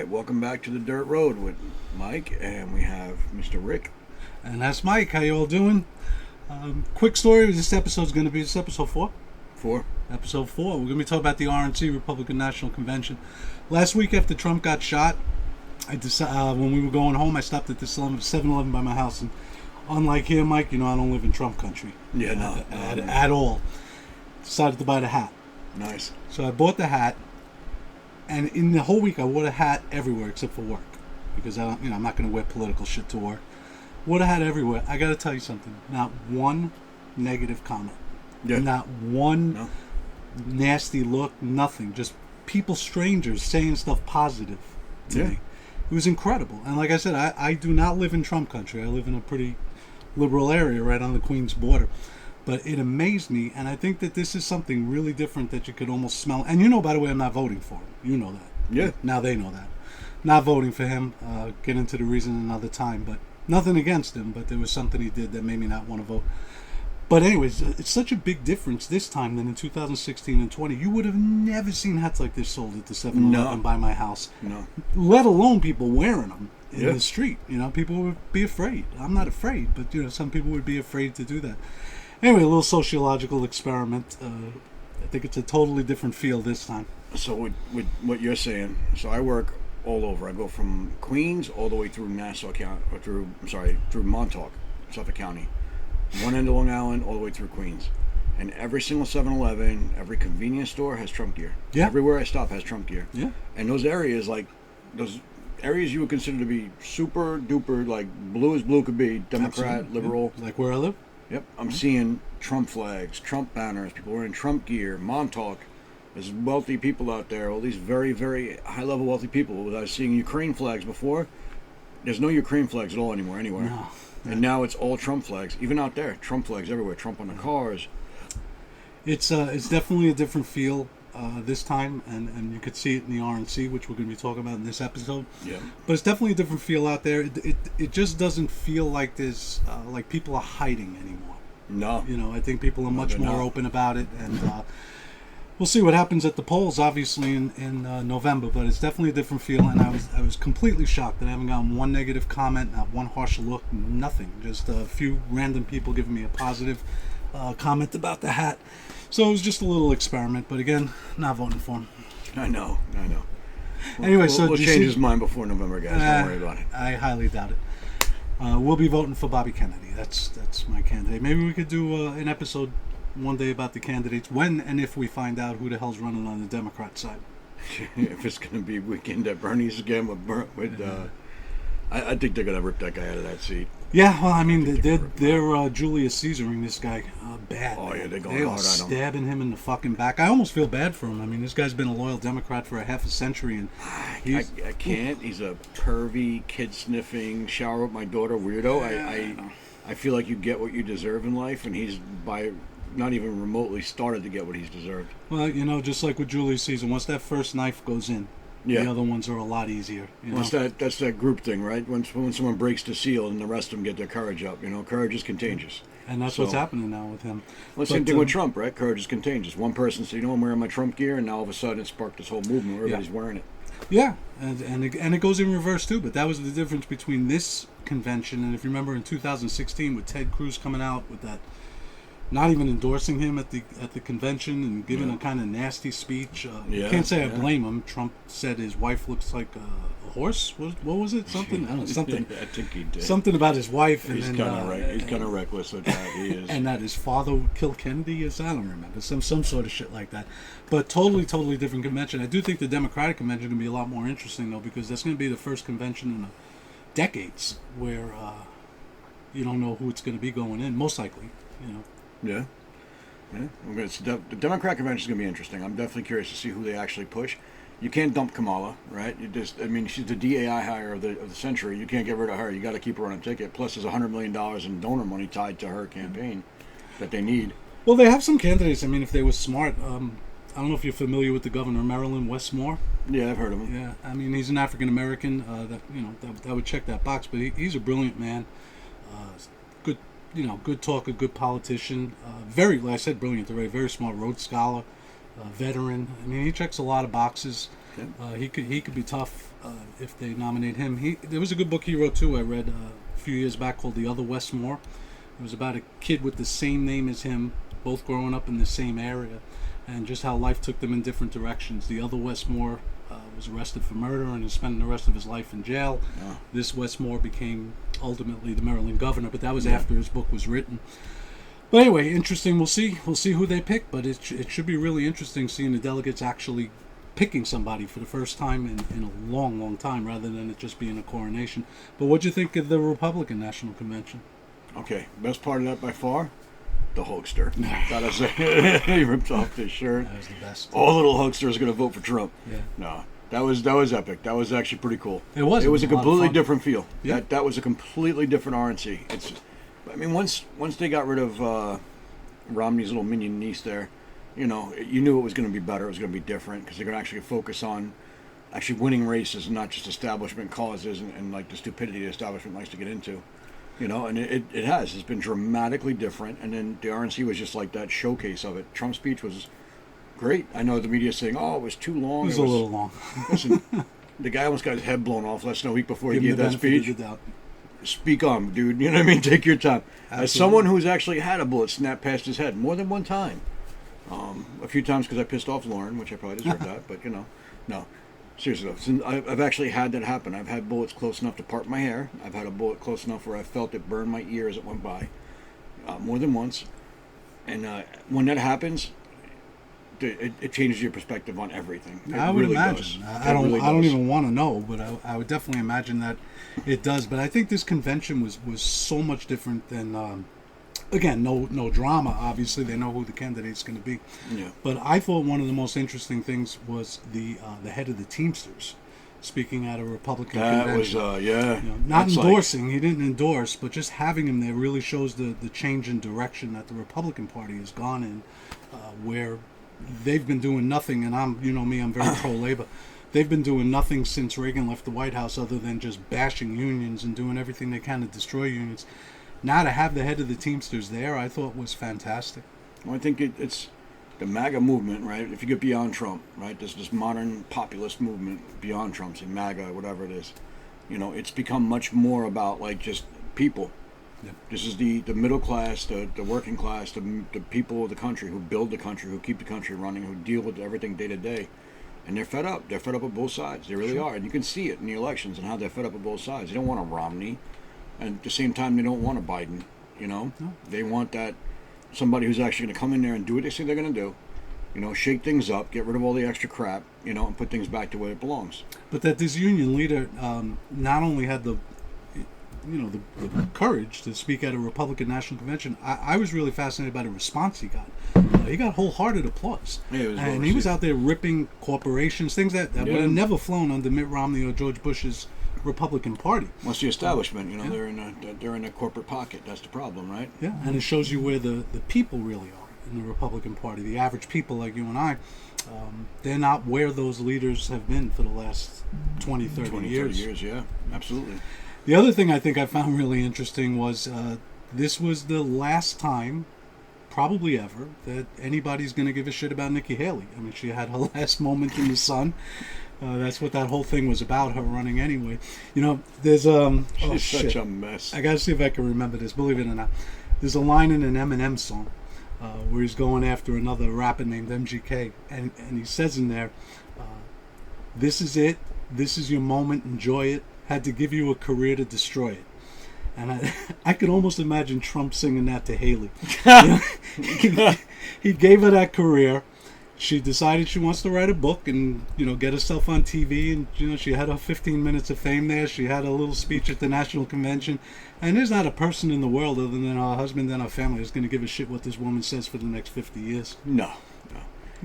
right, welcome back to the Dirt Road with Mike, and we have Mr. Rick. And that's Mike. How you all doing? Quick story. This episode's going to be episode 4. 4. Episode 4. We're going to be talking about the RNC, Republican National Convention. Last week after Trump got shot, I decided, when we were going home, I stopped at this 7-Eleven by my house. And unlike here, Mike, I don't live in Trump country. Yeah, no. At all. Decided to buy the hat. Nice. So I bought the hat. And in the whole week, I wore the hat everywhere except for work. Because I'm not going to wear political shit to work. Wore the hat everywhere. I got to tell you something. Not one negative comment. Yeah. Not one nasty look. Nothing. Just people, strangers, saying stuff positive to me. It was incredible. And like I said, I do not live in Trump country. I live in a pretty liberal area right on the Queens border. But it amazed me, and I think that this is something really different that you could almost smell. And by the way, I'm not voting for him. You know that. Yeah. Now they know that. Not voting for him. Get into the reason another time. But nothing against him, but there was something he did that made me not want to vote. But anyways, it's such a big difference this time than in 2016 and 20. You would have never seen hats like this sold at the 7-Eleven by my house. No. Let alone people wearing them in the street. People would be afraid. I'm not afraid, but some people would be afraid to do that. Anyway, a little sociological experiment. I think it's a totally different field this time. So with what you're saying, so I work all over. I go from Queens all the way through Nassau County, or through Montauk, Suffolk County. One end of Long Island, all the way through Queens. And every single 7-Eleven, every convenience store has Trump gear. Yeah. Everywhere I stop has Trump gear. Yeah. And those areas you would consider to be super duper, like blue as blue could be, Democrat, Absolutely. liberal. Yeah. Like where I live? Yep, I'm seeing Trump flags, Trump banners, people wearing Trump gear, Montauk. There's wealthy people out there, all these very, very high-level wealthy people. I was seeing Ukraine flags before. There's no Ukraine flags at all anymore, anywhere. No. And now it's all Trump flags. Even out there, Trump flags everywhere. Trump on the cars. It's definitely a different feel this time, and you could see it in the RNC, which we're going to be talking about in this episode. Yeah. But it's definitely a different feel out there. It just doesn't feel like there's like people are hiding anymore. No. I think people are much more open about it, and we'll see what happens at the polls, obviously in November. But it's definitely a different feel, and I was completely shocked that I haven't gotten one negative comment, not one harsh look, nothing. Just a few random people giving me a positive comment about the hat. So it was just a little experiment, but again, not voting for him. I know. Anyway, we'll change his mind before November, guys. Don't worry about it. I highly doubt it. We'll be voting for Bobby Kennedy. That's my candidate. Maybe we could do an episode one day about the candidates when and if we find out who the hell's running on the Democrat side. If it's going to be weekend at Bernie's again with I think they're going to rip that guy out of that seat. Yeah, well, I mean, they're Julius Caesaring this guy bad. Oh, yeah, they're going they hard are on him. stabbing him in the fucking back. I almost feel bad for him. I mean, this guy's been a loyal Democrat for a half a century, and I can't. He's a pervy, kid-sniffing, shower with my daughter weirdo. I feel like you get what you deserve in life, and he's not even remotely started to get what he's deserved. Well, just like with Julius Caesar, once that first knife goes in, the other ones are a lot easier. Well, that's that group thing, right? When someone breaks the seal and the rest of them get their courage up. Courage is contagious. And that's what's happening now with him. Well, same thing with Trump, right? Courage is contagious. One person said, I'm wearing my Trump gear, and now all of a sudden it sparked this whole movement where everybody's wearing it. Yeah, and it goes in reverse too. But that was the difference between this convention and if you remember in 2016 with Ted Cruz coming out with that, not even endorsing him at the convention and giving a kind of nasty speech. You can't say I blame him. Trump said his wife looks like a horse. What was it? Something? I don't know. Something. I think he did. Something about his wife. He's kind of reckless with that. He is. And that his father killed Kennedy. I don't remember. Some sort of shit like that. But totally different convention. I do think the Democratic convention is going to be a lot more interesting though, because that's going to be the first convention in decades where you don't know who it's going to be going in. Most likely, Yeah. The Democrat convention is going to be interesting. I'm definitely curious to see who they actually push. You can't dump Kamala, right? She's the DAI hire of the century. You can't get rid of her. You got to keep her on a ticket. Plus, there's $100 million in donor money tied to her campaign that they need. Well, they have some candidates. I mean, if they were smart, I don't know if you're familiar with the governor of Maryland, Wes Moore. Yeah, I've heard of him. Yeah, I mean, he's an African American. That would check that box. But he's a brilliant man. Good. Good talker, good politician. Like I said, brilliant already. Very smart, Rhodes Scholar, veteran. I mean, he checks a lot of boxes. He could be tough if they nominate him. There was a good book he wrote too. I read a few years back called The Other Westmore. It was about a kid with the same name as him, both growing up in the same area, and just how life took them in different directions. The other Westmore was arrested for murder and is spending the rest of his life in jail. Yeah. This Westmore became ultimately the Maryland governor, but that was after his book was written. But anyway, interesting. We'll see who they pick, but it should be really interesting seeing the delegates actually picking somebody for the first time in a long, long time, rather than it just being a coronation. But what'd you think of the Republican National Convention? Okay, best part of that by far, the hoaxer. Gotta say, he ripped off his shirt. That was the best. All little hoaxers are gonna vote for Trump. Yeah. No, that was epic. That was actually pretty cool. It was. It was a completely different feel. Yeah. That was a completely different RNC. I mean, once they got rid of Romney's little minion niece there, you knew it was going to be better. It was going to be different because they're going to actually focus on actually winning races and not just establishment causes and like the stupidity the establishment likes to get into. And it has. It's been dramatically different. And then the RNC was just like that showcase of it. Trump's speech was great. I know the media's saying, oh, it was too long. It was a little long. Listen, the guy almost got his head blown off less than a week before he Give him gave the that benefit of speech. the doubt. Speak on, dude. You know what I mean? Take your time. Absolutely. As someone who's actually had a bullet snap past his head more than one time, a few times because I pissed off Lauren, which I probably deserved that, but no. Seriously though, since I've actually had that happen. I've had bullets close enough to part my hair. I've had a bullet close enough where I felt it burn my ear as it went by, more than once. And when that happens, it changes your perspective on everything. I would really imagine. Does. I don't. Really I don't does. even want to know, but I would definitely imagine that it does. But I think this convention was so much different than. Again, no drama. Obviously, they know who the candidate's going to be. Yeah. But I thought one of the most interesting things was the head of the Teamsters speaking at a Republican convention. That was yeah. Not endorsing. He didn't endorse, but just having him there really shows the change in direction that the Republican Party has gone in, where they've been doing nothing. And I'm very pro-labor. They've been doing nothing since Reagan left the White House other than just bashing unions and doing everything they can to destroy unions. Now to have the head of the Teamsters there, I thought was fantastic. Well, I think it's the MAGA movement, right? If you get beyond Trump, right? This modern populist movement beyond Trump, say MAGA, whatever it is, it's become much more about like just people. Yep. This is the middle class, the working class, the people of the country who build the country, who keep the country running, who deal with everything day to day. And they're fed up. They're fed up with both sides. They really are. And you can see it in the elections and how they're fed up with both sides. They don't want a Romney. And at the same time, they don't want a Biden, No. They want that somebody who's actually going to come in there and do what they say they're going to do, shake things up, get rid of all the extra crap, and put things back to where it belongs. But that this union leader not only had the courage to speak at a Republican National Convention, I was really fascinated by the response he got. He got wholehearted applause. Yeah, he was out there ripping corporations, things that would have never flown under Mitt Romney or George Bush's Republican Party. Well, it's the establishment, they're in a corporate pocket. That's the problem, right? Yeah, and it shows you where the people really are in the Republican Party. The average people like you and I, they're not where those leaders have been for the last 20, 30 years. 30 years, yeah, absolutely. The other thing I think I found really interesting was this was the last time, probably ever, that anybody's going to give a shit about Nikki Haley. I mean, she had her last moment in the sun. That's what that whole thing was about, her running anyway. There's She's such a mess. I gotta see if I can remember this, believe it or not. There's a line in an Eminem song where he's going after another rapper named MGK, and he says in there, this is it, this is your moment, enjoy it, had to give you a career to destroy it. And I could almost imagine Trump singing that to Haley. He gave her that career. She decided she wants to write a book and, get herself on TV. And, she had her 15 minutes of fame there. She had a little speech at the National Convention. And there's not a person in the world other than her husband and her family who's going to give a shit what this woman says for the next 50 years. No.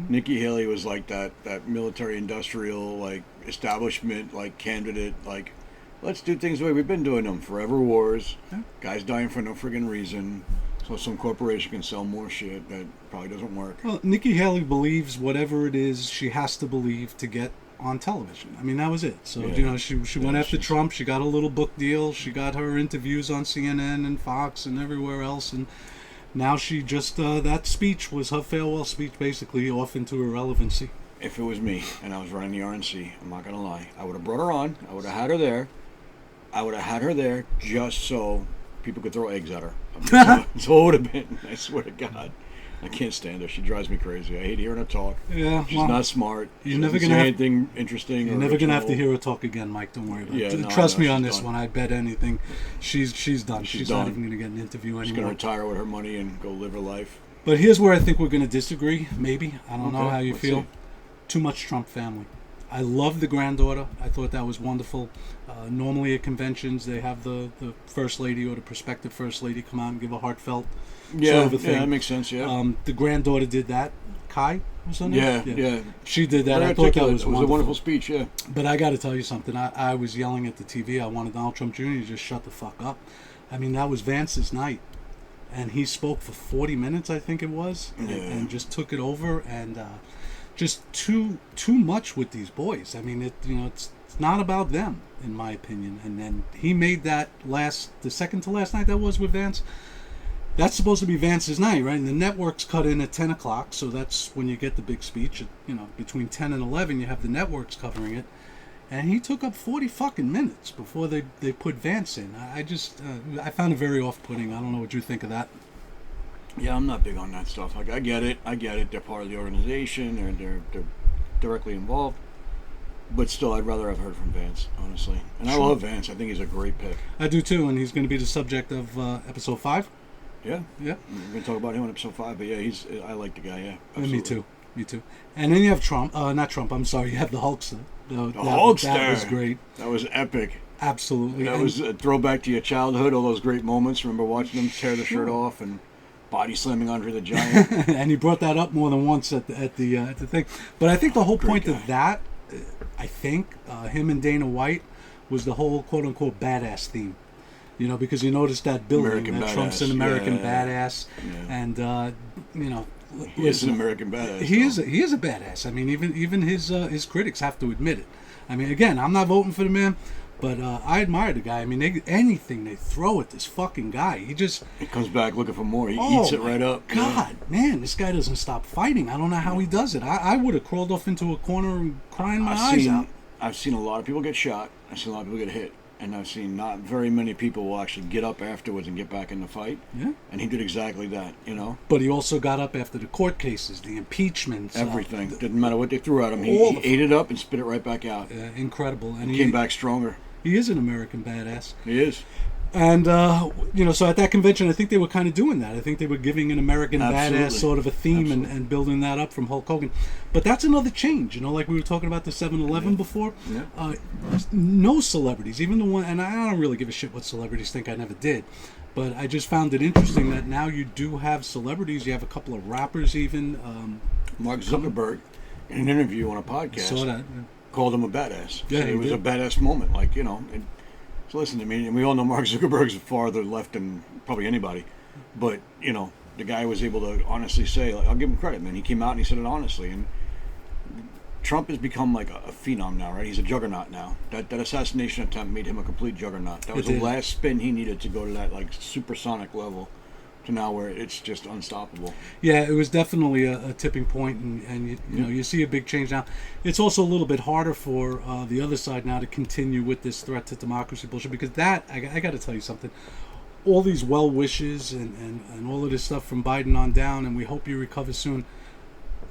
Nikki Haley was like that military-industrial, like, establishment, like, candidate, like, let's do things the way we've been doing them. Forever wars. Yeah. Guys dying for no friggin' reason. So some corporation can sell more shit that probably doesn't work. Well, Nikki Haley believes whatever it is she has to believe to get on television. I mean, that was it. So, she went after Trump. She got a little book deal. She got her interviews on CNN and Fox and everywhere else. And now she just, that speech was her farewell speech, basically, off into irrelevancy. if it was me and I was running the RNC, I'm not gonna lie, I would have brought her on. I would have had her there. I would have had her there just so people could throw eggs at her. That's all it would have been. I swear to God. I can't stand her. She drives me crazy. I hate hearing her talk. Yeah, she's not smart. You're never gonna have anything interesting. You're never gonna have to hear her talk again, Mike. Don't worry about it. Yeah, Trust me on this done. one. I bet anything. She's done. She's done. not even gonna get an interview anymore. She's gonna retire with her money and go live her life. But here's where I think we're gonna disagree. Maybe I don't know Okay, how you let's feel. see. Too much Trump family. I love the granddaughter. I thought that was wonderful. Normally at conventions, they have the first lady or the prospective first lady come out and give a heartfelt sort of a thing. Yeah, that makes sense. Yeah. The granddaughter did that. Kai was her name? Yeah. She did that. Very I thought that articulate. was It was wonderful. a wonderful speech. Yeah. But I got to tell you something. I was yelling at the TV. I wanted Donald Trump Jr. to just shut the fuck up. I mean, that was Vance's night. And he spoke for 40 minutes, I think it was, and just took it over. And just too much with these boys. I mean, it's not about them, in my opinion. And then he made that the second to last night that was with Vance. That's supposed to be Vance's night, right? And the networks cut in at 10 o'clock, so that's when you get the big speech. Between 10 and 11, you have the networks covering it. And he took up 40 fucking minutes before they put Vance in. I found it very off-putting. I don't know what you think of that. Yeah, I'm not big on that stuff. Like, I get it. They're part of the organization, or they're directly involved. But still, I'd rather have heard from Vance, honestly. And Sure. I love Vance. I think he's a great pick. I do too, and he's going to be the subject of episode 5. Yeah. Yeah. We're going to talk about him in episode 5, but yeah, I like the guy, yeah. Absolutely. Me too. And then you have Trump. Not Trump, I'm sorry. You have the Hulkster. The Hulkster. That was great. That was epic. Absolutely. That was a throwback to your childhood, all those great moments. Remember watching him tear the shirt off and body slamming Andre the Giant? And he brought that up more than once at the thing. But I think the whole point guy. of that, I think, him and Dana White, was the whole quote-unquote badass theme. Because you notice that building, American that Trump's badass. an American Yeah. badass. Yeah. And, He is an American badass. He is a badass. I mean, even his critics have to admit it. I mean, again, I'm not voting for the man, but I admire the guy. I mean, anything they throw at this fucking guy, he comes back looking for more. He eats it right up. God, man, this guy doesn't stop fighting. I don't know how he does it. I would have crawled off into a corner and crying my eyes out. I've seen a lot of people get shot. I've seen a lot of people get hit. And I've seen not very many people will actually get up afterwards and get back in the fight. Yeah. And he did exactly that, But he also got up after the court cases, the impeachments. Everything. Didn't matter what they threw at him. He ate it up and spit it right back out. Incredible. And he came back stronger. He is an American badass. He is. And, so at that convention, I think they were kind of doing that. I think they were giving an American badass sort of a theme and building that up from Hulk Hogan. But that's another change, like we were talking about the 7-Eleven before. Yeah. No celebrities, even the one, and I don't really give a shit what celebrities think, I never did. But I just found it interesting that now you do have celebrities. You have a couple of rappers even. Mark Zuckerberg, in an interview on a podcast, called him a badass. Yeah, it was a badass moment. So listen to me, and we all know Mark Zuckerberg's farther left than probably anybody. But, the guy was able to honestly say, I'll give him credit, man. He came out and he said it honestly. And Trump has become like a phenom now, right? He's a juggernaut now. That assassination attempt made him a complete juggernaut. That was the last spin he needed to go to that supersonic level to now where it's just unstoppable. Yeah, it was definitely a tipping point, and you see a big change now. It's also a little bit harder for the other side now to continue with this threat to democracy bullshit, because I got to tell you something. All these well wishes and all of this stuff from Biden on down, and we hope you recover soon.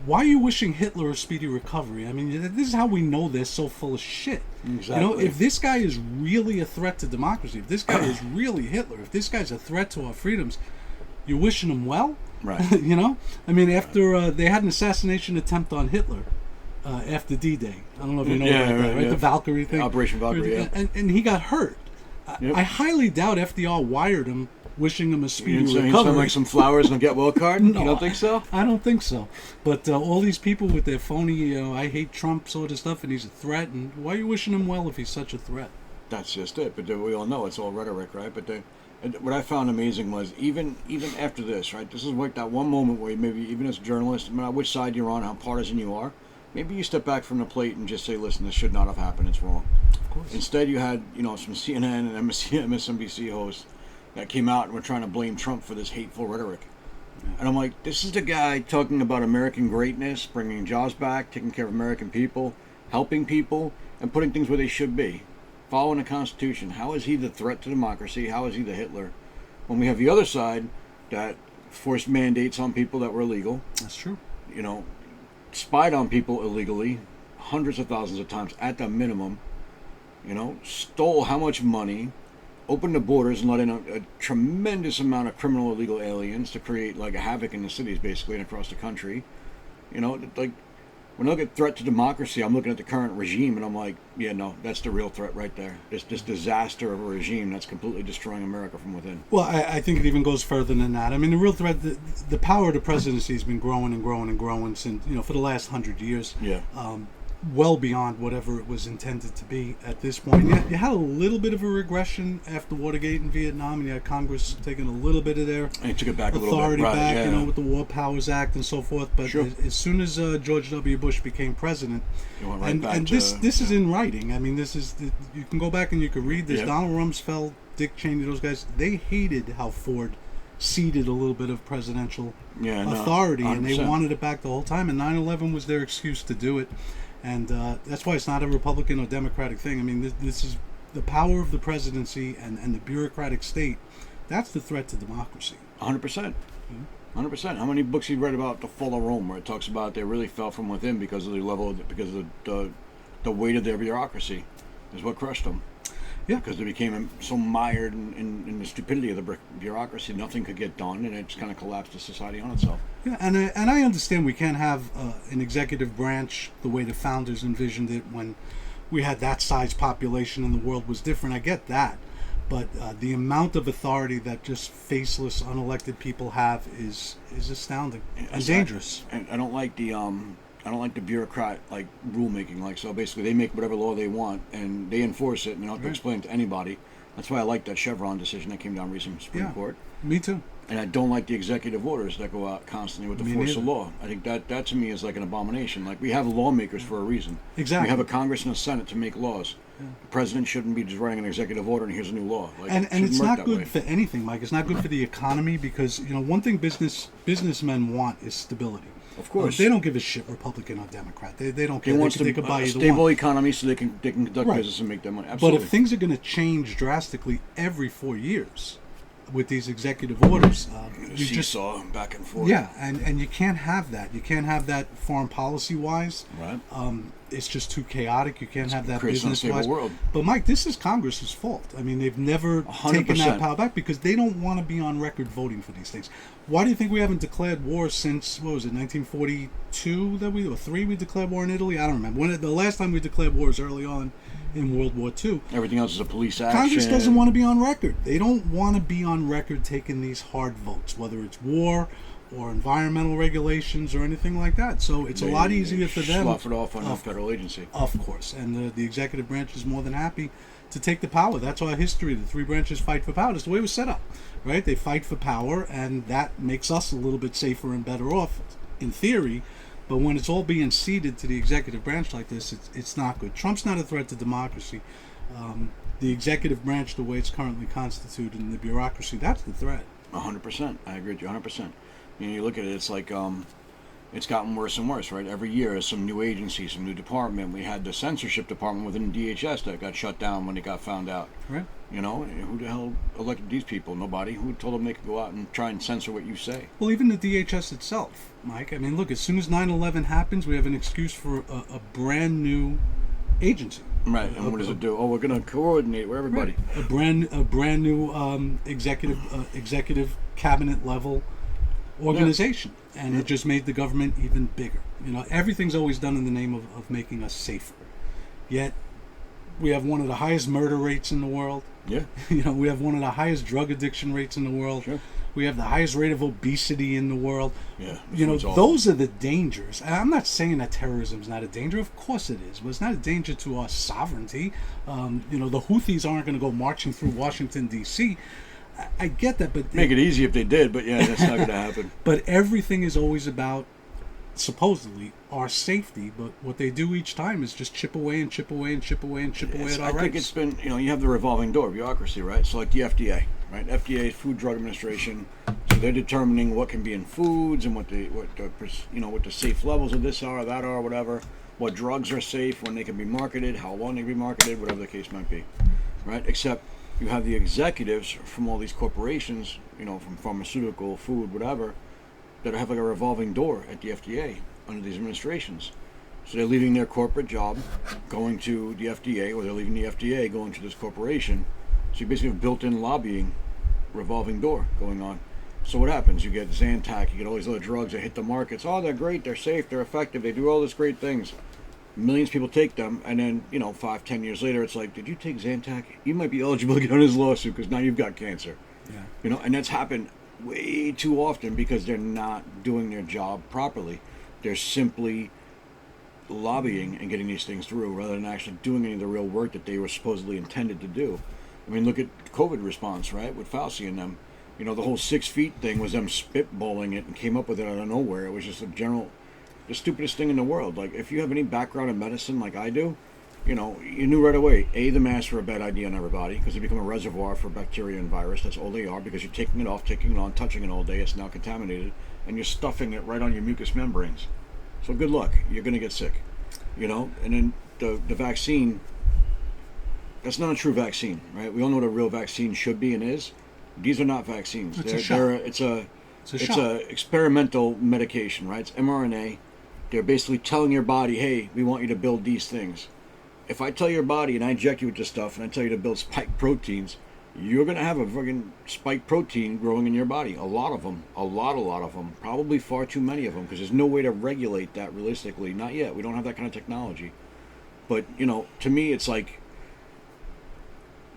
Why are you wishing Hitler a speedy recovery? I mean, this is how we know they're so full of shit. Exactly. If this guy is really a threat to democracy, if this guy is really Hitler, if this guy's a threat to our freedoms, you're wishing him well? Right. I mean, after they had an assassination attempt on Hitler after D-Day. I don't know if you know about that, right? Yeah. The Valkyrie thing. Operation Valkyrie, yeah. And he got hurt. Yep. I highly doubt FDR wired him, wishing him a speedy You didn't recovery. send some flowers and get well card? No, you don't think so? I don't think so. But all these people with their phony, I hate Trump sort of stuff, and he's a threat, and why are you wishing him well if he's such a threat? That's just it. But we all know it's all rhetoric, right? But what I found amazing was even after this, right? This is like that one moment where maybe even as a journalist, no matter which side you're on, how partisan you are, maybe you step back from the plate and just say, listen, this should not have happened. It's wrong. Of course. Instead, you had some CNN and MSNBC hosts that came out and were trying to blame Trump for this hateful rhetoric. And I'm like, this is the guy talking about American greatness, bringing jobs back, taking care of American people, helping people, and putting things where they should be. Following the Constitution. How is he the threat to democracy? How is he the Hitler? When we have the other side that forced mandates on people that were illegal, That's true. you know, spied on people illegally, hundreds of thousands of times at the minimum, stole how much money, opened the borders and let in a tremendous amount of criminal illegal aliens to create like a havoc in the cities basically and across the country. Like when I look at threat to democracy, I'm looking at the current regime and I'm like, yeah, no, that's the real threat right there. This disaster of a regime that's completely destroying America from within. Well, I think it even goes further than that. I mean, the real threat, the power of the presidency has been growing and growing and growing since, for the last 100 years. Yeah. Well beyond whatever it was intended to be at this point. You had a little bit of a regression after Watergate in Vietnam, and you had Congress taking a little bit of their And it took it back a little bit. authority Right, back, yeah. with the War Powers Act and so forth. But Sure. as soon as George W. Bush became president, It went right back and to, this is in writing. I mean, this is you can go back and you can read this. Yeah. Donald Rumsfeld, Dick Cheney, those guys, they hated how Ford ceded a little bit of presidential Yeah, no, authority, and they 100%. wanted it back the whole time. And 9/11 was their excuse to do it. And that's why it's not a Republican or Democratic thing. I mean, this is the power of the presidency and the bureaucratic state. That's the threat to democracy. 100%. 100%. How many books you read about the fall of Rome, where it talks about they really fell from within because of the level, because of the weight of their bureaucracy, is what crushed them. Yeah. Because they became so mired in the stupidity of the bureaucracy, nothing could get done, and it just kind of collapsed the society on itself. Yeah, and I understand we can't have an executive branch the way the founders envisioned it when we had that size population and the world was different. I get that. But the amount of authority that just faceless, unelected people have is astounding and dangerous. And I don't like the bureaucrat like rulemaking. Like, so basically they make whatever law they want and they enforce it and they don't have to explain it to anybody. That's why I like that Chevron decision that came down recently from the Supreme Court. Me too. And I don't like the executive orders that go out constantly with the Me force of neither. law. I think that to me is like an abomination. Like, we have lawmakers for a reason. Exactly. We have a Congress and a Senate to make laws. The president shouldn't be just writing an executive order and here's a new law. Like, And it shouldn't it's work not that good way. for anything, Mike. It's not good for the economy because one thing businessmen want is stability. Of course. They don't give a shit Republican or Democrat. They don't They care. want They could buy a either stable one. economy so they can conduct Right. business and make their money. But Absolutely. if things are going to change drastically every 4 years with these executive orders, you just seesaw back and forth. yeah, and you can't have that. You can't have that foreign policy wise. Right. It's just too chaotic. You can't have that creates an business unstable wise. world. But Mike, this is Congress's fault. I mean, they've never taken that 100%. power back because they don't want to be on record voting for these things. Why do you think we haven't declared war since, what was it, 1942 or 3 we declared war in Italy? I don't remember. The last time we declared war was early on in World War II. Everything else is a police action. Congress doesn't want to be on record. They don't want to be on record taking these hard votes, whether it's war or environmental regulations or anything like that. So it's a lot easier for them. Slough it off on a federal agency. Of course. And the executive branch is more than happy to take the power. That's our history. The three branches fight for power. That's the way it was set up, right? They fight for power, and that makes us a little bit safer and better off in theory. But when it's all being ceded to the executive branch like this, it's not good. Trump's not a threat to democracy. The executive branch, the way it's currently constituted, and the bureaucracy, that's the threat. 100%. I agree with you 100%. You look at it, it's like it's gotten worse and worse, right? Every year, some new agency, some new department. We had the censorship department within DHS that got shut down when it got found out. Right. Who the hell elected these people? Nobody. Who told them they could go out and try and censor what you say? Well, even the DHS itself, Mike. I mean, look, as soon as 9/11 happens, we have an excuse for a brand new agency. Right. And what does it do? Oh, we're going to coordinate with everybody. A brand new executive cabinet level organization, and it just made the government even bigger. Everything's always done in the name of making us safer. Yet we have one of the highest murder rates in the world. Yeah. We have one of the highest drug addiction rates in the world. Sure. We have the highest rate of obesity in the world. Yeah. Those are the dangers. And I'm not saying that terrorism is not a danger. Of course it is. But it's not a danger to our sovereignty. The Houthis aren't going to go marching through Washington, D.C. I get that, but Make it easy if they did, but yeah, that's not going to happen. But everything is always about, supposedly, our safety. But what they do each time is just chip away and chip away and chip away and chip away at our I think rights. it's been, you have the revolving door bureaucracy, right? So like the FDA, right? FDA, Food Drug Administration, They're determining what can be in foods and what the safe levels of this are, that are, whatever. What drugs are safe, when they can be marketed, how long they can be marketed, whatever the case might be, right? Except you have the executives from all these corporations, from pharmaceutical, food, whatever, that have like a revolving door at the FDA under these administrations. So they're leaving their corporate job, going to the FDA, or they're leaving the FDA, going to this corporation. So you basically have built-in lobbying revolving door going on. So what happens? You get Zantac, you get all these other drugs that hit the markets. Oh, they're great, they're safe, they're effective, they do all these great things. Millions of people take them, and then 5-10 years later, it's like, did you take Zantac? You might be eligible to get on this lawsuit because now you've got cancer. Yeah. And that's happened way too often because they're not doing their job properly. They're simply lobbying and getting these things through rather than actually doing any of the real work that they were supposedly intended to do. I mean, look at COVID response, right, with Fauci and them. The whole 6 feet thing was them spitballing it and came up with it out of nowhere. It was just the stupidest thing in the world. Like, if you have any background in medicine like I do, you knew right away, A, the masks were a bad idea on everybody because they become a reservoir for bacteria and virus. That's all they are, because you're taking it off, taking it on, touching it all day. It's now contaminated, and you're stuffing it right on your mucous membranes. So good luck. You're going to get sick, And then the vaccine, that's not a true vaccine, right? We all know what a real vaccine should be and is. These are not vaccines. It's It's a experimental medication, right? It's mRNA. They're basically telling your body, hey, we want you to build these things. If I tell your body and I inject you with this stuff and I tell you to build spike proteins, you're going to have a fucking spike protein growing in your body. A lot of them. A lot of them. Probably far too many of them, because there's no way to regulate that realistically. Not yet. We don't have that kind of technology. But, to me, it's like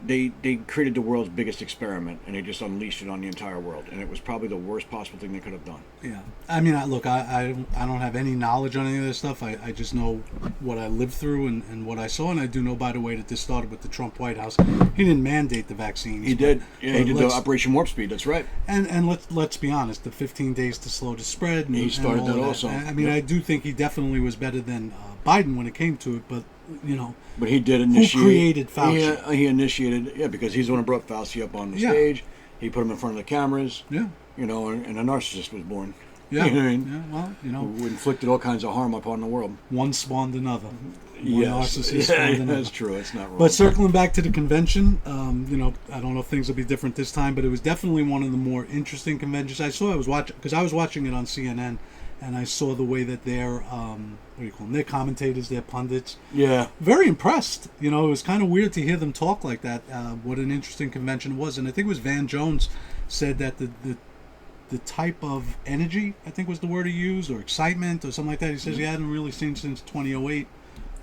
they created the world's biggest experiment, and they just unleashed it on the entire world, and it was probably the worst possible thing they could have done. Yeah, I mean, look, I don't have any knowledge on any of this stuff. I just know what I lived through and what I saw, and I do know, by the way, that this started with the Trump White House. He didn't mandate the vaccines. He did. Yeah, he did the Operation Warp Speed. That's right. And let's be honest, the 15 days to slow the spread. And, he started that also. I mean, I do think he definitely was better than Biden when it came to it, but. But he did initiate. Who created Fauci? He initiated, because he's the one who brought Fauci up on the stage. He put him in front of the cameras. Yeah. And a narcissist was born. Yeah. You know what I mean? Yeah, well, who inflicted all kinds of harm upon the world. One spawned another. Narcissist spawned another. That's true. It's not wrong. But circling back to the convention, I don't know if things will be different this time, but it was definitely one of the more interesting conventions I saw. I was watching it on CNN. And I saw the way that their, their commentators, their pundits. Yeah. Very impressed. It was kind of weird to hear them talk like that. What an interesting convention it was. And I think it was Van Jones said that the type of energy, I think was the word he used, or excitement, or something like that, he says he hadn't really seen since 2008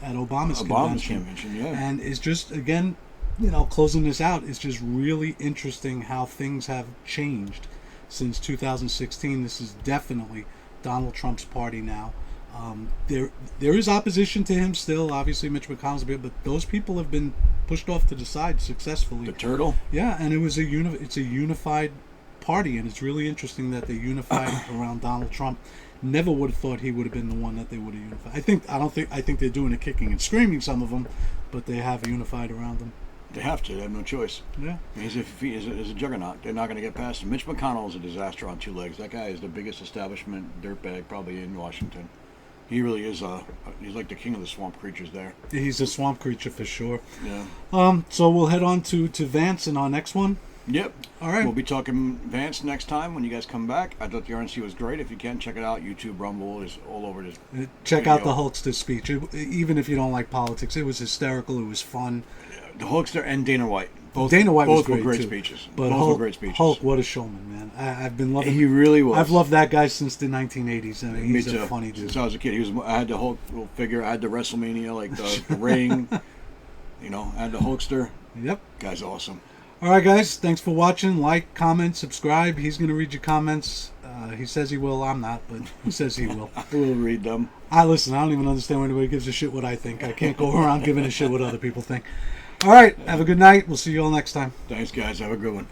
at Obama's convention. Yeah. And it's just, again, closing this out, it's just really interesting how things have changed since 2016. This is definitely Donald Trump's party now. There is opposition to him still. Obviously, Mitch McConnell's a bit, but those people have been pushed off to the side successfully. The turtle. Yeah, and it's a unified party, and it's really interesting that they unified around Donald Trump. Never would have thought he would have been the one that they would have unified. I think they're doing a kicking and screaming, some of them, but they have unified around him. They have to. They have no choice. Yeah. He's a juggernaut. They're not going to get past him. Mitch McConnell is a disaster on two legs. That guy is the biggest establishment dirtbag probably in Washington. He really is. He's like the king of the swamp creatures there. He's a swamp creature for sure. Yeah. So we'll head on to Vance in our next one. Yep. All right. We'll be talking Vance next time when you guys come back. I thought the RNC was great. If you can, check it out. YouTube, Rumble is all over this. Check out the Hulkster speech. Even if you don't like politics, it was hysterical. It was fun. The Hulkster and Dana White. Both were great too. speeches. But both Hulk, were great speeches. Hulk, what a showman, man! I've been loving. He really was. I've loved that guy since the 1980s. I mean, Me he's too. a funny dude. Since I was a kid, I had the Hulk figure. I had the WrestleMania, like the ring. I had the Hulkster. Yep. Guy's awesome. All right, guys. Thanks for watching. Like, comment, subscribe. He's going to read your comments. He says he will. I'm not, but he says he will. I will read them. Listen, I don't even understand why anybody gives a shit what I think. I can't go around giving a shit what other people think. All right. Have a good night. We'll see you all next time. Thanks, guys. Have a good one.